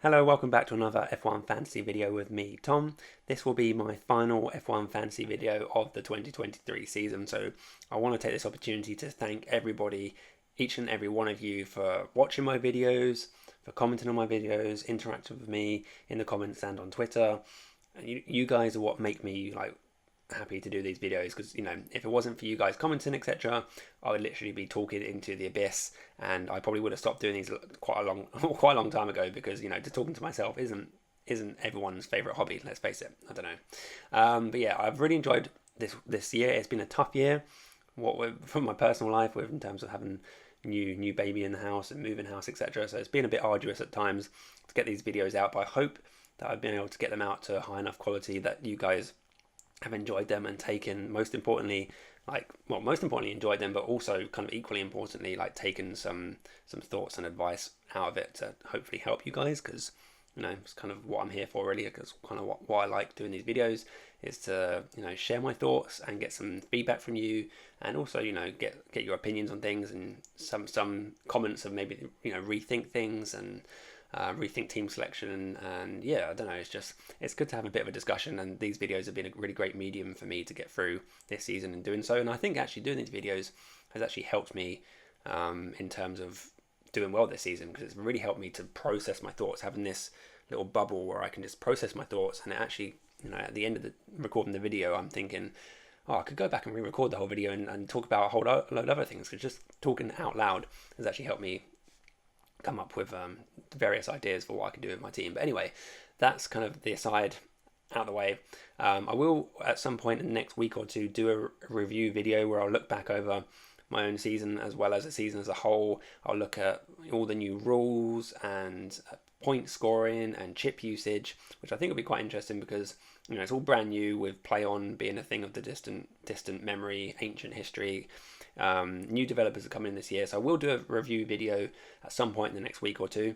Hello, welcome back to another F1 Fantasy video with me, Tom. This will be my final F1 Fantasy video of the 2023 season, so I want to take this opportunity to thank everybody, each and every one of you, for watching my videos, for commenting on my videos, interacting with me in the comments and on Twitter. You guys are what make me happy to do these videos, because if it wasn't for you guys commenting, etc., I would literally be talking into the abyss, and I probably would have stopped doing these quite a long time ago, because just talking to myself isn't everyone's favorite hobby. Let's face it. I don't know, but yeah, I've really enjoyed this year. It's been a tough year, from my personal life, with in terms of having new baby in the house and moving house, etc. So it's been a bit arduous at times to get these videos out, but I hope that I've been able to get them out to a high enough quality that you guys have enjoyed them and taken, most importantly enjoyed them, but also kind of equally importantly, taken some thoughts and advice out of it to hopefully help you guys, because it's kind of what I'm here for, really, because kind of what I like doing these videos is to share my thoughts and get some feedback from you, and also get your opinions on things, and some comments of maybe rethink things and rethink team selection, and yeah, I don't know, it's good to have a bit of a discussion, and these videos have been a really great medium for me to get through this season and doing so. And I think actually doing these videos has actually helped me in terms of doing well this season, because it's really helped me to process my thoughts, having this little bubble where I can just process my thoughts. And it actually, at the end of recording the video, I'm thinking, oh, I could go back and re-record the whole video and talk about a whole load of other things, because just talking out loud has actually helped me come up with various ideas for what I can do with my team. But anyway, that's kind of the aside out of the way. I will at some point in the next week or two do a review video where I'll look back over my own season as well as the season as a whole. I'll look at all the new rules and point scoring and chip usage, which I think will be quite interesting, because it's all brand new, with play on being a thing of the distant memory, ancient history. New developers are coming in this year, so I will do a review video at some point in the next week or two,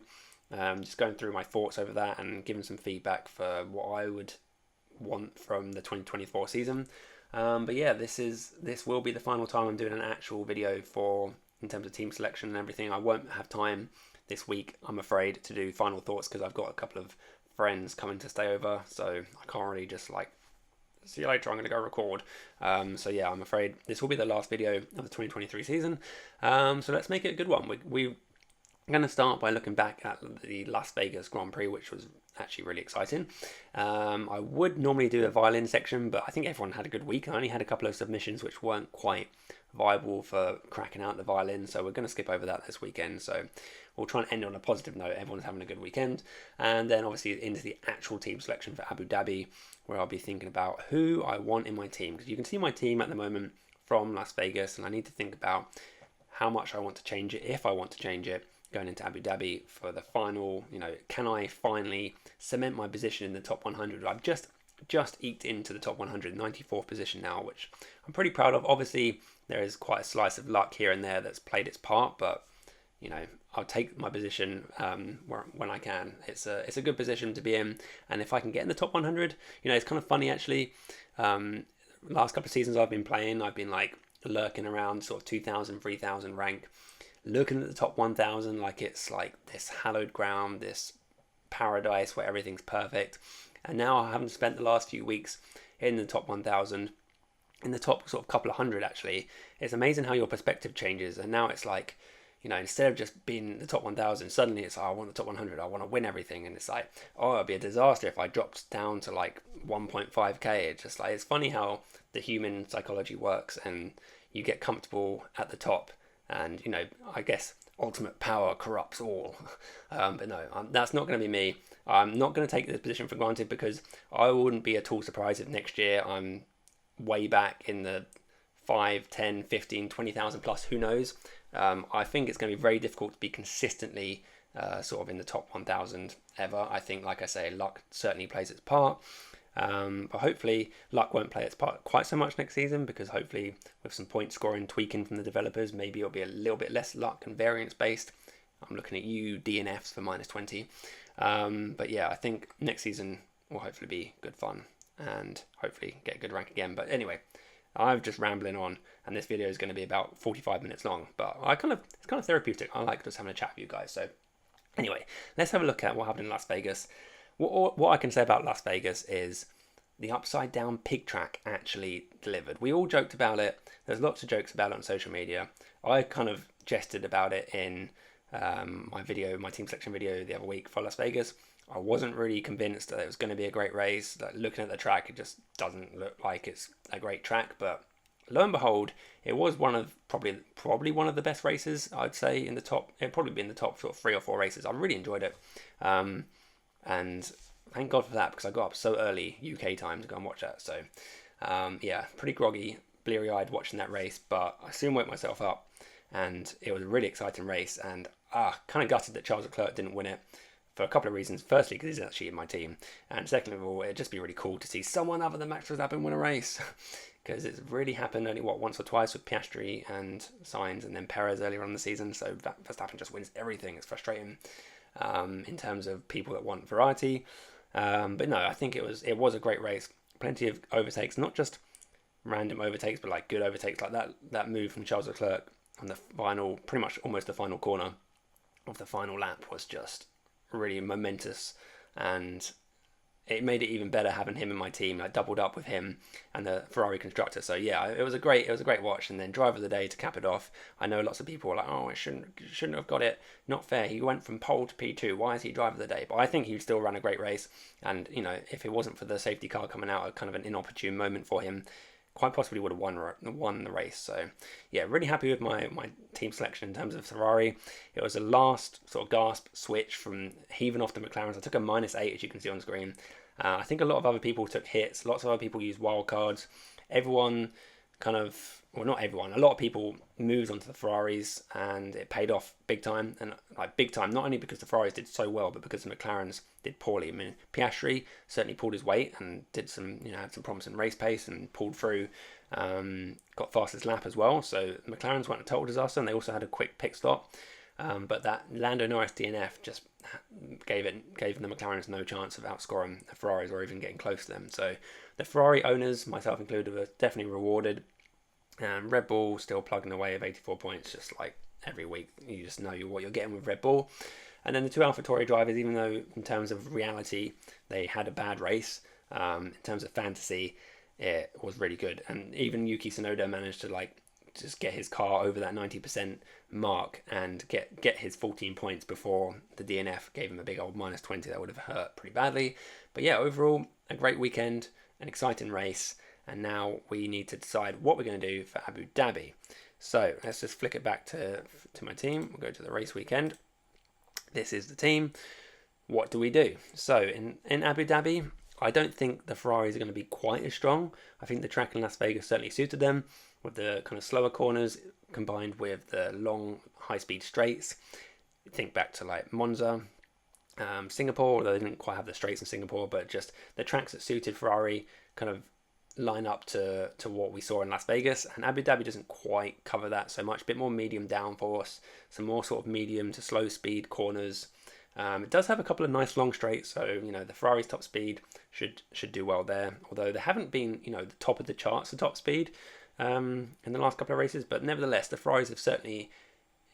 just going through my thoughts over that and giving some feedback for what I would want from the 2024 season. But yeah, this will be the final time I'm doing an actual video in terms of team selection and everything. I won't have time this week, I'm afraid, to do final thoughts, because I've got a couple of friends coming to stay over, so I can't really just see you later, I'm going to go record. So yeah, I'm afraid this will be the last video of the 2023 season. So let's make it a good one. We're going to start by looking back at the Las Vegas Grand Prix, which was actually really exciting. I would normally do a violin section, but I think everyone had a good week. I only had a couple of submissions which weren't quite viable for cracking out the violin, so we're going to skip over that this weekend. So we'll try and end on a positive note. Everyone's having a good weekend, and then obviously into the actual team selection for Abu Dhabi, where I'll be thinking about who I want in my team, because you can see my team at the moment from Las Vegas, and I need to think about how much I want to change it, if I want to change it, going into Abu Dhabi for the final. Can I finally cement my position in the top 100? I've just eked into the top 100, 94th position now, which I'm pretty proud of. Obviously, there is quite a slice of luck here and there that's played its part, but I'll take my position when I can. It's a good position to be in, and if I can get in the top 100, it's kind of funny actually. Last couple of seasons I've been playing, I've been lurking around sort of 2,000, 3,000 rank, looking at the top 1,000 like it's this hallowed ground, this paradise where everything's perfect. And now I haven't spent the last few weeks in the top 1,000, in the top sort of couple of hundred actually. It's amazing how your perspective changes, and now it's instead of just being the top 1,000, suddenly it's, I want the top 100, I want to win everything. And it's it'd be a disaster if I dropped down to 1.5k. It's just it's funny how the human psychology works, and you get comfortable at the top, and I guess ultimate power corrupts all. But no, that's not going to be me. I'm not going to take this position for granted, because I wouldn't be at all surprised if next year I'm way back in the 5, 10, 15, 20,000 plus, who knows. I think it's going to be very difficult to be consistently sort of in the top 1,000 ever. I think, like I say, luck certainly plays its part. But hopefully luck won't play its part quite so much next season, because hopefully with some point scoring tweaking from the developers, maybe it'll be a little bit less luck and variance based. I'm looking at you, DNFs for -20. But yeah, I think next season will hopefully be good fun and hopefully get a good rank again. But anyway, I'm just rambling on, and this video is going to be about 45 minutes long, but it's kind of therapeutic. I like just having a chat with you guys. So Anyway, let's have a look at what happened in Las Vegas. What I can say about Las Vegas is the upside down pig track actually delivered. We all joked about it. There's lots of jokes about it on social media. I kind of jested about it in my team selection video the other week for Las Vegas. I wasn't really convinced that it was going to be a great race. Like, looking at the track, it just doesn't look like it's a great track. But lo and behold, it was one of probably one of the best races. I'd say in the top. It'd probably be in the top sort of 3 or 4 races. I really enjoyed it, and thank God for that, because I got up so early UK time to go and watch that. So yeah, pretty groggy, bleary-eyed watching that race, but I soon woke myself up, and it was a really exciting race. And kind of gutted that Charles Leclerc didn't win it, for a couple of reasons. Firstly, because he's actually in my team, and second of all, it'd just be really cool to see someone other than Max Verstappen win a race, because it's really happened only once or twice with Piastri and Sainz, and then Perez earlier on in the season. So Verstappen just wins everything. It's frustrating in terms of people that want variety. But no, I think it was a great race. Plenty of overtakes, not just random overtakes, but like good overtakes, like that move from Charles Leclerc on the final, pretty much almost the final corner of the final lap, was just really momentous, and it made it even better having him in my team. I doubled up with him and the Ferrari constructor. So yeah, it was a great watch. And then driver of the day to cap it off. I know lots of people were like, oh, I shouldn't have got it. Not fair. He went from pole to P2. Why is he driver of the day? But I think he still ran a great race. And if it wasn't for the safety car coming out at kind of an inopportune moment for him, quite possibly would have won the race. So yeah, really happy with my team selection in terms of Ferrari. It was a last sort of gasp switch from heaving off the McLarens. I took a -8, as you can see on screen. I think a lot of other people took hits. Lots of other people used wild cards. Everyone not everyone, a lot of people moved onto the Ferraris, and it paid off big time. And like big time, not only because the Ferraris did so well, but because the McLarens did poorly. I mean, Piastri certainly pulled his weight and did some, had some promising race pace and pulled through. Got fastest lap as well. So the McLarens weren't a total disaster, and they also had a quick pit stop. But that Lando Norris DNF just gave the McLarens no chance of outscoring the Ferraris or even getting close to them. So the Ferrari owners, myself included, were definitely rewarded. Red Bull still plugging away of 84 points, just like every week. You just know what you're getting with Red Bull. And then the two AlphaTauri drivers, even though in terms of reality they had a bad race, in terms of fantasy it was really good. And even Yuki Tsunoda managed to just get his car over that 90% mark and get his 14 points before the DNF gave him a big old -20. That would have hurt pretty badly. But yeah, overall a great weekend, an exciting race. And now we need to decide what we're going to do for Abu Dhabi. So let's just flick it back to my team. We'll go to the race weekend. This is the team. What do we do? So in Abu Dhabi, I don't think the Ferraris are going to be quite as strong. I think the track in Las Vegas certainly suited them, with the kind of slower corners combined with the long high-speed straights. Think back to like Monza, Singapore, although they didn't quite have the straights in Singapore, but just the tracks that suited Ferrari kind of line up to what we saw in Las Vegas. And Abu Dhabi doesn't quite cover that so much. A bit more medium downforce, some more sort of medium to slow speed corners. It does have a couple of nice long straights, so the Ferrari's top speed should do well there, although they haven't been the top of the charts for top speed in the last couple of races. But nevertheless, the Ferraris have certainly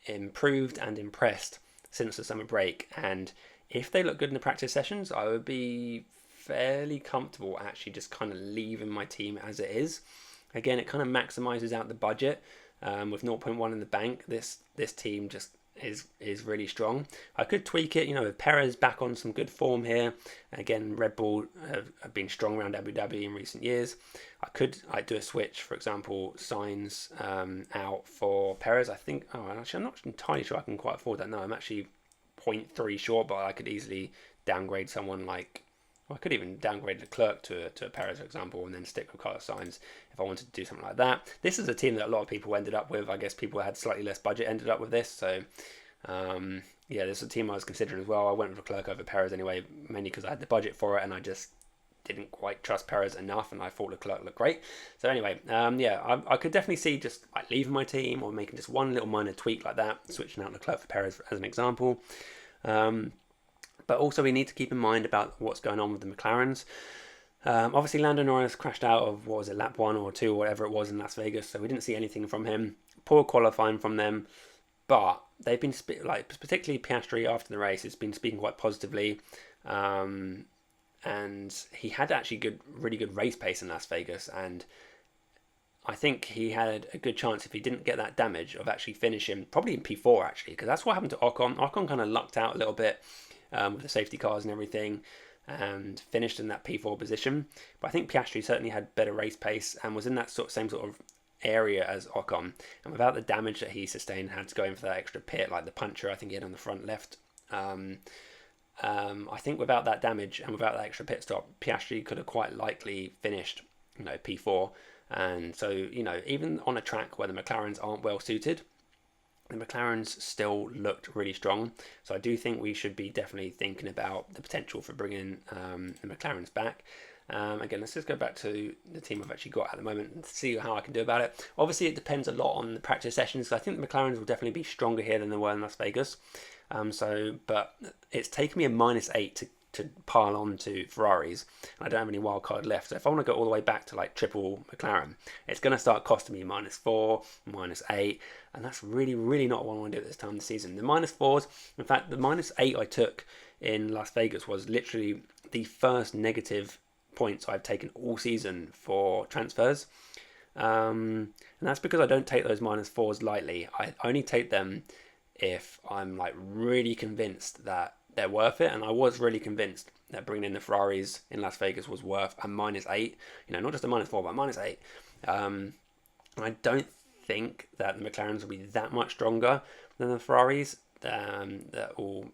improved and impressed since the summer break, and if they look good in the practice sessions, I would be fairly comfortable actually just kind of leaving my team as it is. Again, it kind of maximizes out the budget. With 0.1 in the bank, this team just is really strong. I could tweak it, with Perez back on some good form here. Again, Red Bull have been strong around Abu Dhabi in recent years. I'd do a switch, for example, Sainz out for Perez. I think, I'm not entirely sure I can quite afford that. No, I'm actually 0.3 short, but I could easily downgrade someone like, I could even downgrade Leclerc to a Perez, for example, and then stick with Carlos Sainz if I wanted to do something like that. This is a team that a lot of people ended up with. I guess people who had slightly less budget ended up with this. So, yeah, this is a team I was considering as well. I went with Leclerc over Perez anyway, mainly because I had the budget for it, and I just didn't quite trust Perez enough, and I thought Leclerc looked great. So anyway, yeah, I could definitely see just like leaving my team or making just one little minor tweak like that, switching out Leclerc for Perez as an example. But also we need to keep in mind about what's going on with the McLarens. Obviously Lando Norris crashed out of, lap 1 or 2 or whatever it was in Las Vegas, so we didn't see anything from him. Poor qualifying from them. but they've been particularly Piastri after the race has been speaking quite positively, and he had actually really good race pace in Las Vegas, and I think he had a good chance if he didn't get that damage of actually finishing probably in P4 actually, because that's what happened to Ocon. Ocon kind of lucked out a little bit with the safety cars and everything, and finished in that P4 position. But I think Piastri certainly had better race pace and was in that same sort of area as Ocon. And without the damage that he sustained, had to go in for that extra pit, like the puncture I think he had on the front left. I think without that damage and without that extra pit stop, Piastri could have quite likely finished, P4. And so, even on a track where the McLarens aren't well suited, the McLarens still looked really strong. So I do think we should be definitely thinking about the potential for bringing the McLarens back. Again, let's just go back to the team I've actually got at the moment and see how I can do about it. Obviously, it depends a lot on the practice sessions. I think the McLarens will definitely be stronger here than they were in Las Vegas. But it's taken me a -8 to pile on to Ferraris, and I don't have any wild card left. So if I want to go all the way back to like triple McLaren, it's going to start costing me -4, -8, and that's really, really not what I want to do at this time of the season. The -4s, in fact, the -8 I took in Las Vegas was literally the first negative points I've taken all season for transfers. And that's because I don't take those -4s lightly. I only take them if I'm like really convinced that they're worth it, and I was really convinced that bringing in the Ferraris in Las Vegas was worth a -8. Not just a -4, but a -8. I don't think that the McLarens will be that much stronger than the Ferraris. That will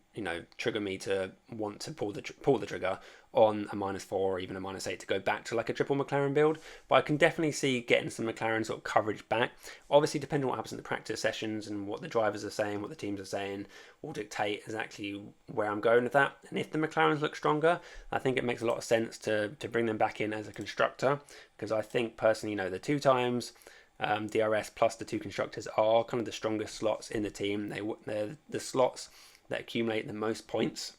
trigger me to want to pull the trigger on a -4 or even a -8 to go back to like a triple McLaren build. But I can definitely see getting some McLaren sort of coverage back. Obviously, depending on what happens in the practice sessions and what the drivers are saying, what the teams are saying, will dictate exactly where I'm going with that. And if the McLarens look stronger, I think it makes a lot of sense to bring them back in as a constructor, because I think personally, the 2 times DRS plus the 2 constructors are kind of the strongest slots in the team. They're the slots that accumulate the most points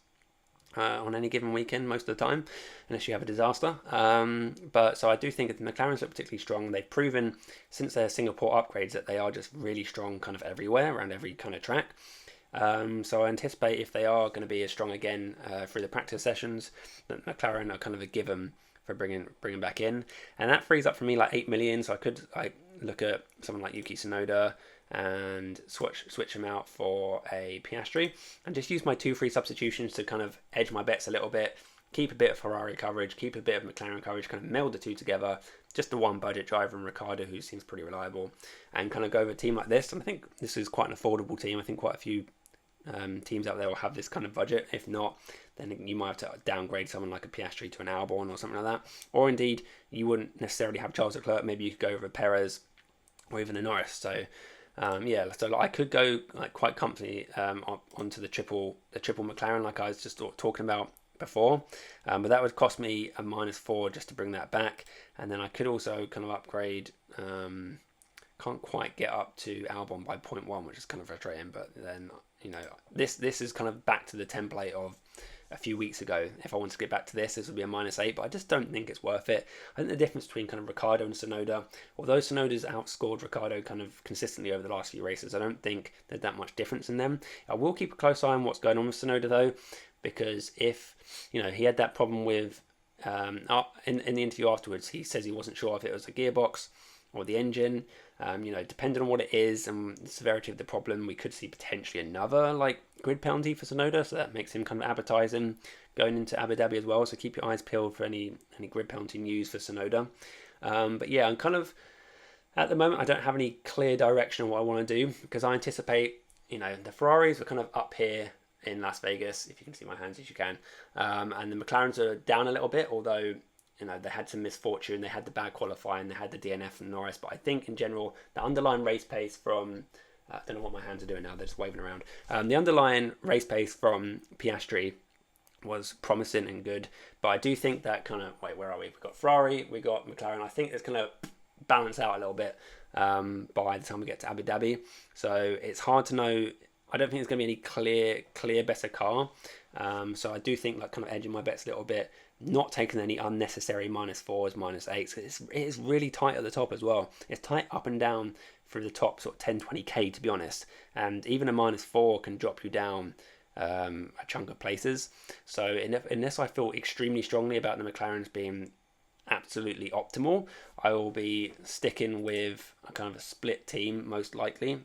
on any given weekend most of the time, unless you have a disaster. But so I do think that the McLarens look particularly strong. They've proven since their Singapore upgrades that they are just really strong kind of everywhere, around every kind of track. So I anticipate if they are going to be as strong again through the practice sessions, that McLaren are kind of a given for bringing back in, and that frees up for me like 8 million. So I could look at someone like Yuki Tsunoda and switch him out for a Piastri, and just use my 2 free substitutions to kind of edge my bets a little bit, keep a bit of Ferrari coverage, keep a bit of McLaren coverage, kind of meld the 2 together, just the one budget driver and Ricciardo, who seems pretty reliable, and kind of go with a team like this. And I think this is quite an affordable team. I think quite a few teams out there will have this kind of budget. If not, then you might have to downgrade someone like a Piastri to an Albon or something like that. Or indeed, you wouldn't necessarily have Charles Leclerc. Maybe you could go over Perez or even a Norris. So so I could go like quite comfortably onto the triple McLaren, like I was just talking about before. But that would cost me a -4 just to bring that back. And then I could also kind of upgrade. Can't quite get up to Albon by 0.1, which is kind of frustrating. But then this is kind of back to the template of a few weeks ago. If I wanted to get back to this would be a -8, but I just don't think it's worth it. I think the difference between kind of Ricciardo and Tsunoda, although Tsunoda's outscored Ricciardo kind of consistently over the last few races, I don't think there's that much difference in them. I will keep a close eye on what's going on with Tsunoda though, because if he had that problem with in the interview afterwards, he says he wasn't sure if it was the gearbox or the engine. Depending on what it is and the severity of the problem, we could see potentially another like grid penalty for Tsunoda, so that makes him kind of advertising going into Abu Dhabi as well. So keep your eyes peeled for any grid penalty news for Tsunoda. But yeah, I'm kind of at the moment I don't have any clear direction on what I want to do, because I anticipate the Ferraris are kind of up here in Las Vegas, if you can see my hands as you can, and the McLarens are down a little bit, although they had some misfortune. They had the bad qualifying, they had the DNF from Norris, but I think in general the underlying race pace from I don't know what my hands are doing now, they're just waving around. The underlying race pace from Piastri was promising and good, but I do think that kind of where are we? We've got Ferrari, we got McLaren. I think it's going to balance out a little bit by the time we get to Abu Dhabi. So it's hard to know. I don't think there's going to be any clear better car. So I do think like kind of edging my bets a little bit, not taking any unnecessary -4s, -8s. It is really tight at the top as well. It's tight up and down through the top sort of 10-20k to be honest, and even a -4 can drop you down a chunk of places. So unless I feel extremely strongly about the McLarens being absolutely optimal, I will be sticking with a kind of a split team most likely.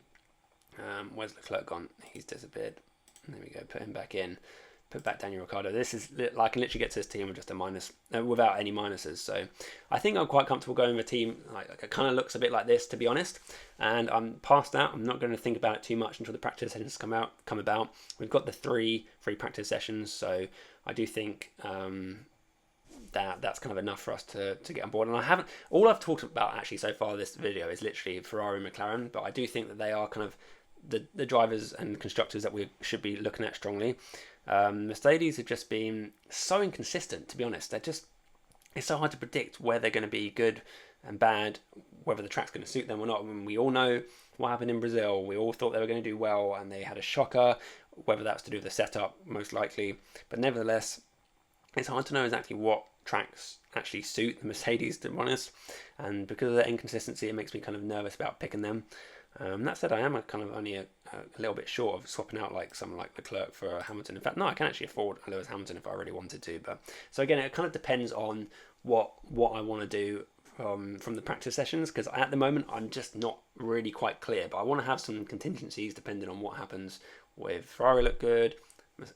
Where's Leclerc gone? He's disappeared. There we go. Put him back in. Put back Daniel Ricciardo. This is, I can literally get to this team with just a minus, without any minuses. So I think I'm quite comfortable going with a team like it kind of looks a bit like this, to be honest. And I'm past that. I'm not going to think about it too much until the practice sessions come about. We've got the three free practice sessions, so I do think that's kind of enough for us to get on board. And all I've talked about actually so far this video is literally Ferrari and McLaren, but I do think that they are kind of the drivers and constructors that we should be looking at strongly. Mercedes have just been so inconsistent, to be honest. It's so hard to predict where they're going to be good and bad, whether the track's going to suit them or not. I mean, we all know what happened in Brazil. We all thought they were going to do well, and they had a shocker, whether that's to do with the setup, most likely. But nevertheless, it's hard to know exactly what tracks actually suit the Mercedes, to be honest. And because of that inconsistency, it makes me kind of nervous about picking them. That said, I am kind of only a little bit short of swapping out like someone like Leclerc for Hamilton. In fact, no, I can actually afford Lewis Hamilton if I really wanted to. But so again, it kind of depends on what I want to do from the practice sessions, because at the moment I'm just not really quite clear. But I want to have some contingencies depending on what happens with Ferrari look good,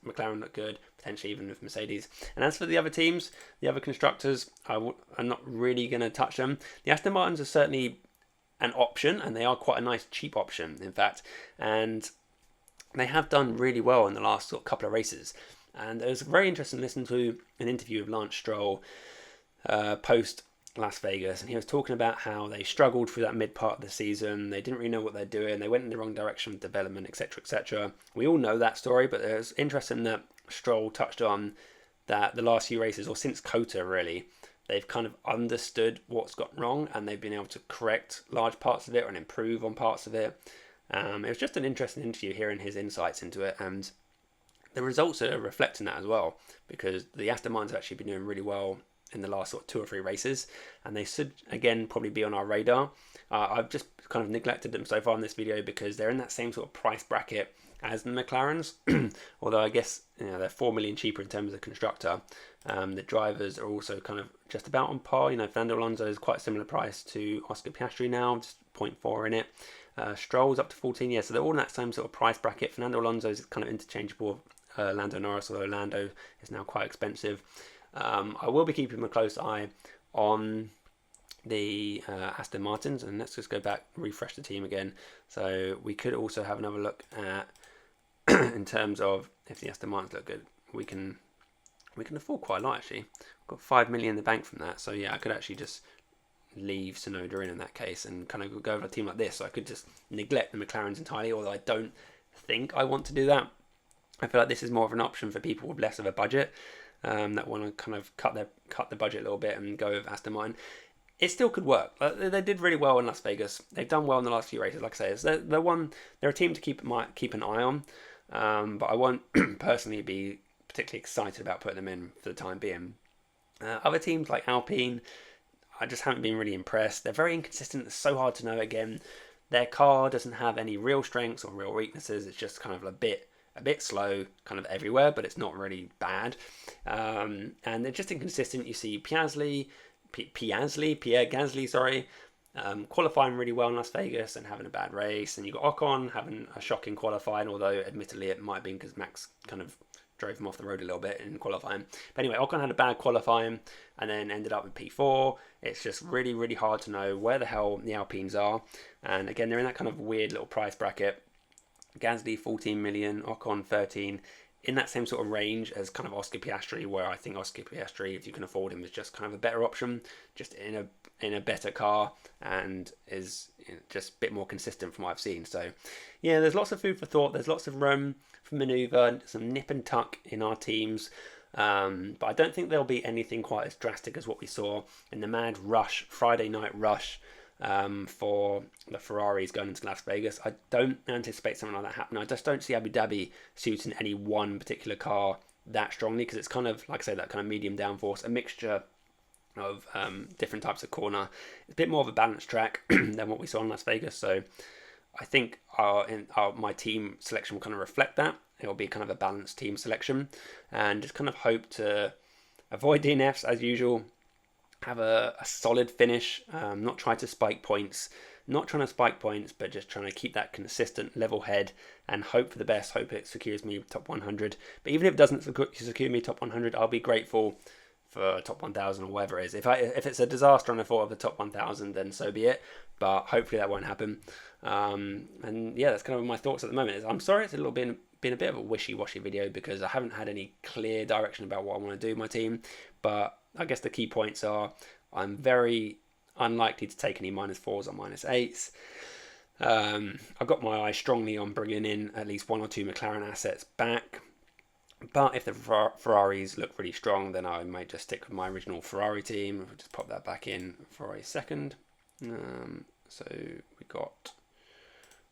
McLaren look good, potentially even with Mercedes. And as for the other teams, the other constructors, I'm not really going to touch them. The Aston Martins are certainly an option, and they are quite a nice cheap option, in fact, and they have done really well in the last sort of couple of races. And it was very interesting to listen to an interview with Lance Stroll post Las Vegas, and he was talking about how they struggled through that mid part of the season. They didn't really know what they're doing. They went in the wrong direction with development, etc., etc. We all know that story, but it was interesting that Stroll touched on that the last few races, or since Cota really, they've kind of understood what's gone wrong, and they've been able to correct large parts of it and improve on parts of it. It was just an interesting interview hearing his insights into it, and the results are reflecting that as well, because the Aston Martins have actually been doing really well in the last sort of 2 or 3 races, and they should again probably be on our radar. I've just kind of neglected them so far in this video because they're in that same sort of price bracket as the McLarens, although I guess they're 4 million cheaper in terms of constructor. The drivers are also kind of just about on par. Fernando Alonso is quite a similar price to Oscar Piastri now, just 0.4 in it. Stroll's up to 14 years, so they're all in that same sort of price bracket. Fernando Alonso is kind of interchangeable with Lando Norris, although Lando is now quite expensive. I will be keeping a close eye on the Aston Martins, and let's just go back, refresh the team again. So we could also have another look at in terms of if the Aston Martins look good, we can afford quite a lot actually. We've got 5 million in the bank from that, so yeah, I could actually just leave Tsunoda in that case and kind of go over a team like this. So I could just neglect the McLarens entirely, although I don't think I want to do that. I feel like this is more of an option for people with less of a budget that want to kind of cut the budget a little bit and go with Aston Martin. It still could work. They did really well in Las Vegas. They've done well in the last few races. Like I say, they're a team to keep an eye on. But I won't personally be particularly excited about putting them in for the time being. Other teams like Alpine, I just haven't been really impressed. They're very inconsistent. It's so hard to know. Again, their car doesn't have any real strengths or real weaknesses. It's just kind of a bit slow kind of everywhere, but it's not really bad. And they're just inconsistent. You see Pierre Gasly, qualifying really well in Las Vegas and having a bad race, and you got Ocon having a shocking qualifying, although admittedly it might have been because Max kind of drove him off the road a little bit in qualifying. But anyway, Ocon had a bad qualifying and then ended up with P4. It's just really, really hard to know where the hell the Alpines are. And again, they're in that kind of weird little price bracket. Gasly 14 million, Ocon 13, in that same sort of range as kind of Oscar Piastri, where I think Oscar Piastri, if you can afford him, is just kind of a better option, just in a better car, and is just a bit more consistent from what I've seen. So yeah, there's lots of food for thought. There's lots of room for manoeuvre, some nip and tuck in our teams. But I don't think there'll be anything quite as drastic as what we saw in the mad rush, Friday night rush, for the Ferraris going into Las Vegas. I don't anticipate something like that happening. I just don't see Abu Dhabi suiting any one particular car that strongly, because it's kind of, like I say, that kind of medium downforce, a mixture of different types of corner. It's a bit more of a balanced track than what we saw in Las Vegas. So I think my team selection will kind of reflect that. It will be kind of a balanced team selection, and just kind of hope to avoid DNFs as usual, have a solid finish, not trying to spike points, but just trying to keep that consistent level head and hope for the best, hope it secures me top 100. But even if it doesn't secure me top 100, I'll be grateful for top 1000 or whatever it is. If it's a disaster and I thought of the top 1000, then so be it, but hopefully that won't happen. And yeah, that's kind of my thoughts at the moment. I'm sorry it's been a bit of a wishy-washy video, because I haven't had any clear direction about what I want to do with my team, but I guess the key points are I'm very unlikely to take any -4s or -8s. I've got my eye strongly on bringing in at least 1 or 2 McLaren assets back, but if the Ferraris look really strong, then I might just stick with my original Ferrari team. I'll just pop that back in for a second. So we got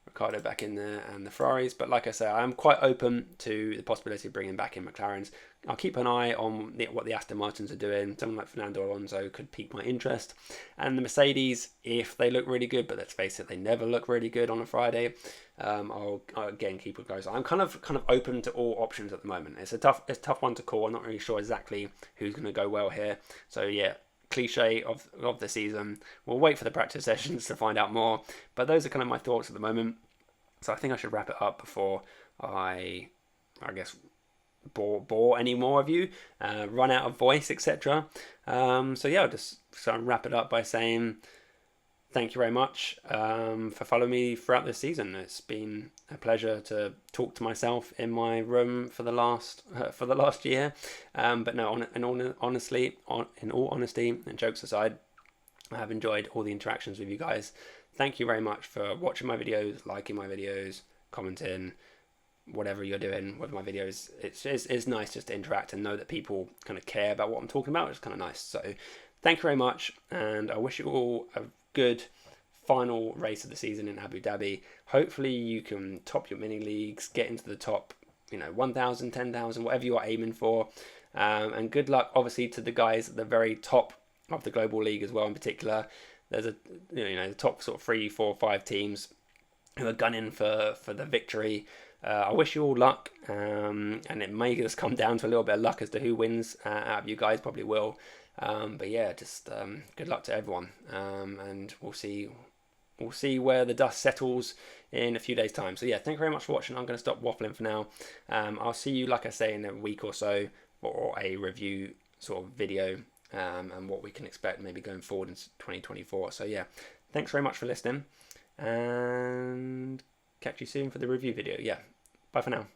Ricardo back in there and the Ferraris, but like I say, I'm quite open to the possibility of bringing back in McLarens. I'll keep an eye on what the Aston Martins are doing. Someone like Fernando Alonso could pique my interest, and the Mercedes, if they look really good, but let's face it, they never look really good on a Friday, I'll again keep it close. I'm kind of open to all options at the moment. It's a tough one to call. I'm not really sure exactly who's going to go well here. So yeah, cliche of the season. We'll wait for the practice sessions to find out more, but those are kind of my thoughts at the moment. So I think I should wrap it up before I guess bore any more of you, run out of voice, etc. So yeah, I'll just wrap it up by saying thank you very much for following me throughout this season. It's been a pleasure to talk to myself in my room for the last year. But no, in all honesty, and jokes aside, I have enjoyed all the interactions with you guys. Thank you very much for watching my videos, liking my videos, commenting, whatever you're doing with my videos. It's nice just to interact and know that people kind of care about what I'm talking about. It's kind of nice. So thank you very much, and I wish you all a good final race of the season in Abu Dhabi. Hopefully you can top your mini leagues, get into the top 1,000, 10,000, whatever you are aiming for, and good luck obviously to the guys at the very top of the global league as well. In particular, there's the top sort of 3, 4, 5 teams who are gunning for the victory. I wish you all luck, and it may just come down to a little bit of luck as to who wins out of you guys. Probably will, but yeah, just good luck to everyone, and we'll see where the dust settles in a few days' time. So yeah, thank you very much for watching. I'm going to stop waffling for now. I'll see you, like I say, in a week or so for a review sort of video, and what we can expect maybe going forward in 2024. So yeah, thanks very much for listening, and catch you soon for the review video. Yeah, bye for now.